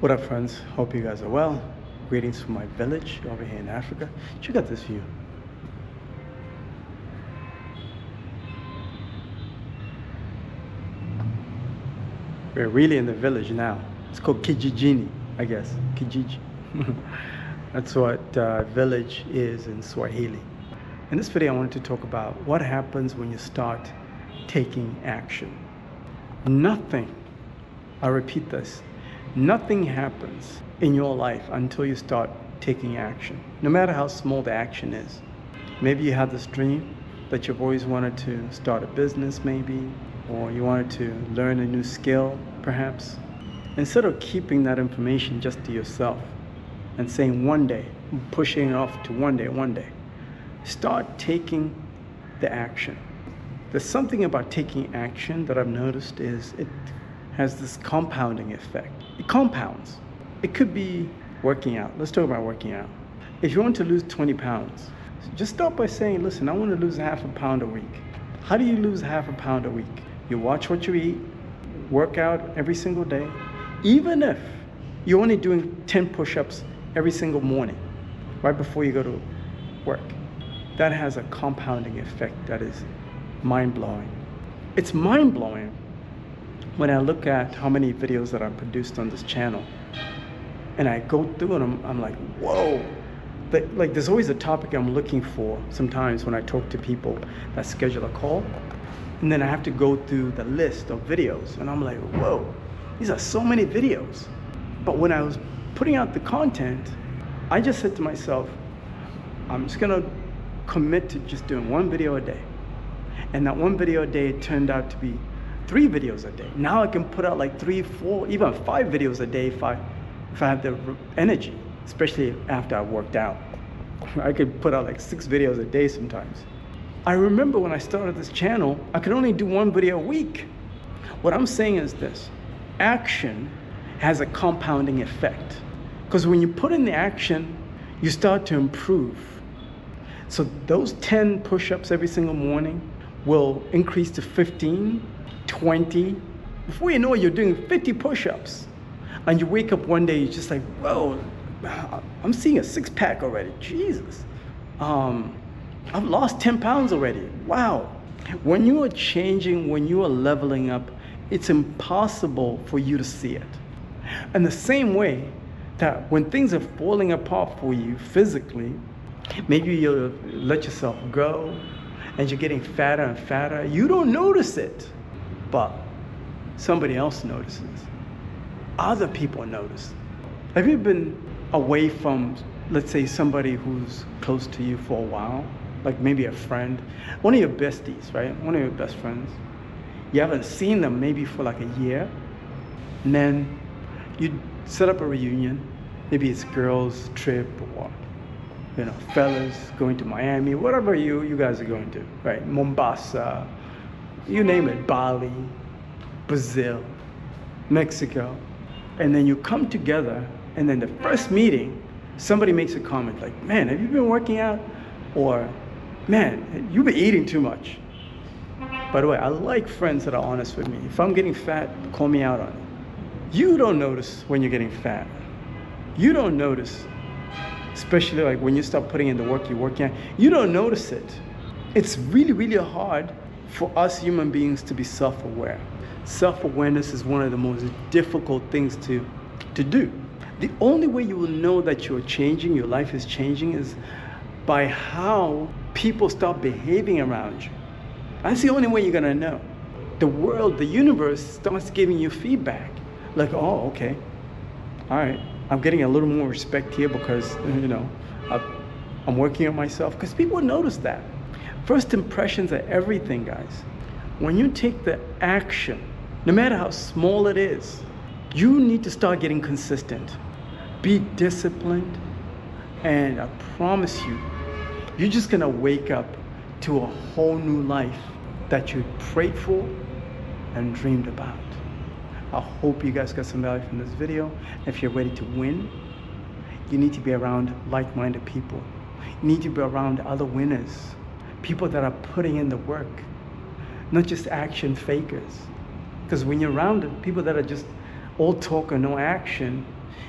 What up, friends? Hope you guys are well. Greetings from my village over here in Africa. Check out this view. We're really in the village now. It's called Kijijini, I guess. Kijiji. That's what village is in Swahili. In this video, I wanted to talk about what happens when you start taking action. Nothing, I repeat this, nothing happens in your life until you start taking action, no matter how small the action is. Maybe you had this dream that you've always wanted to start a business maybe, or you wanted to learn a new skill perhaps. Instead of keeping that information just to yourself and saying one day, pushing it off to one day, start taking the action. There's something about taking action that I've noticed is it has this compounding effect. It compounds. It could be working out. Let's talk about working out. If you want to lose 20 pounds, just start by saying, listen, I want to lose half a pound a week. How do you lose half a pound a week? You watch what you eat, work out every single day. Even if you're only doing 10 push-ups every single morning, right before you go to work, that has a compounding effect that is mind-blowing. It's mind-blowing when I look at how many videos that I've produced on this channel and I go through them, I'm like, whoa. Like there's always a topic I'm looking for sometimes when I talk to people that schedule a call. And then I have to go through the list of videos and I'm like, whoa, these are so many videos. But when I was putting out the content, I just said to myself, I'm just gonna commit to just doing one video a day. And that one video a day turned out to be 3 videos a day. Now I can put out like 3, 4, even 5 videos a day if I have the energy, especially after I worked out. I could put out like 6 videos a day sometimes. I remember when I started this channel, I could only do 1 video a week. What I'm saying is this, action has a compounding effect. Because when you put in the action, you start to improve. So those 10 push-ups every single morning will increase to 15, 20. Before you know it, you're doing 50 push-ups. And you wake up one day, you're just like, whoa, I'm seeing a 6-pack already, Jesus. I've lost 10 pounds already, wow. When you are changing, when you are leveling up, it's impossible for you to see it. And the same way that when things are falling apart for you physically, maybe you'll let yourself go and you're getting fatter and fatter. You don't notice it, but somebody else notices. Other people notice. Have you been away from, let's say, somebody who's close to you for a while? Like maybe a friend, one of your besties, right? One of your best friends. You haven't seen them maybe for like a year. And then you set up a reunion. Maybe it's girls' trip or fellas going to Miami, whatever you guys are going to, right? Mombasa, you name it, Bali, Brazil, Mexico. And then you come together, and then the first meeting, somebody makes a comment like, man, have you been working out? Or, man, you've been eating too much. By the way, I like friends that are honest with me. If I'm getting fat, call me out on it. You don't notice when you're getting fat. You don't notice. Especially like when you start putting in the work you're working on, you don't notice it. It's really, really hard for us human beings to be self-aware. Self-awareness is one of the most difficult things to do. The only way you will know that you're changing, your life is changing, is by how people start behaving around you. That's the only way you're gonna know. The world, the universe starts giving you feedback. Like, oh, okay, all right. I'm getting a little more respect here because, I'm working on myself. Because people notice that. First impressions are everything, guys. When you take the action, no matter how small it is, you need to start getting consistent. Be disciplined, and I promise you, you're just gonna wake up to a whole new life that you prayed for and dreamed about. I hope you guys got some value from this video. If you're ready to win, you need to be around like-minded people. You need to be around other winners, people that are putting in the work, not just action fakers. Because when you're around people that are just all talk and no action,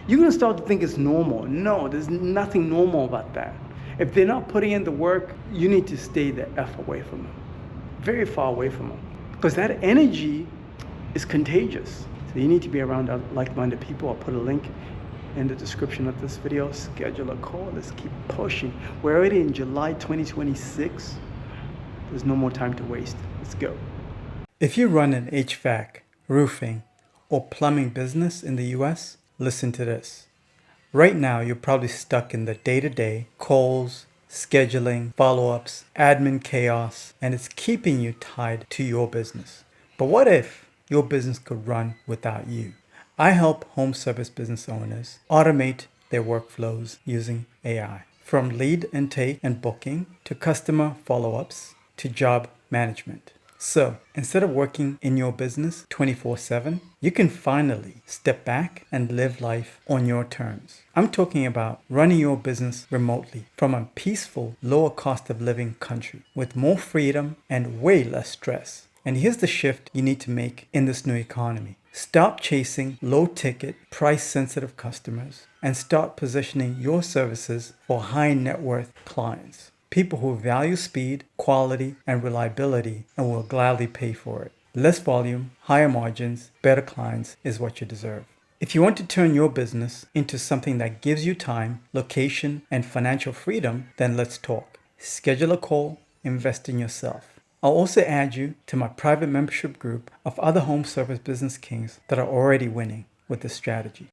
you're going to start to think it's normal. No, there's nothing normal about that. If they're not putting in the work, you need to stay the F away from them. Very far away from them. Because that energy is contagious. So you need to be around like-minded people. I'll put a link in the description of this video. Schedule a call. Let's keep pushing. We're already in July 2026. There's no more time to waste. Let's go. If you run an HVAC, roofing, or plumbing business in the US, listen to this. Right now, you're probably stuck in the day-to-day calls, scheduling, follow-ups, admin chaos, and it's keeping you tied to your business. But what if your business could run without you? I help home service business owners automate their workflows using AI. From lead intake and booking to customer follow-ups to job management. So instead of working in your business 24/7, you can finally step back and live life on your terms. I'm talking about running your business remotely from a peaceful, lower cost of living country with more freedom and way less stress. And here's the shift you need to make in this new economy. Stop chasing low-ticket, price-sensitive customers and start positioning your services for high-net-worth clients. People who value speed, quality, and reliability and will gladly pay for it. Less volume, higher margins, better clients is what you deserve. If you want to turn your business into something that gives you time, location, and financial freedom, then let's talk. Schedule a call, invest in yourself. I'll also add you to my private membership group of other home service business kings that are already winning with this strategy.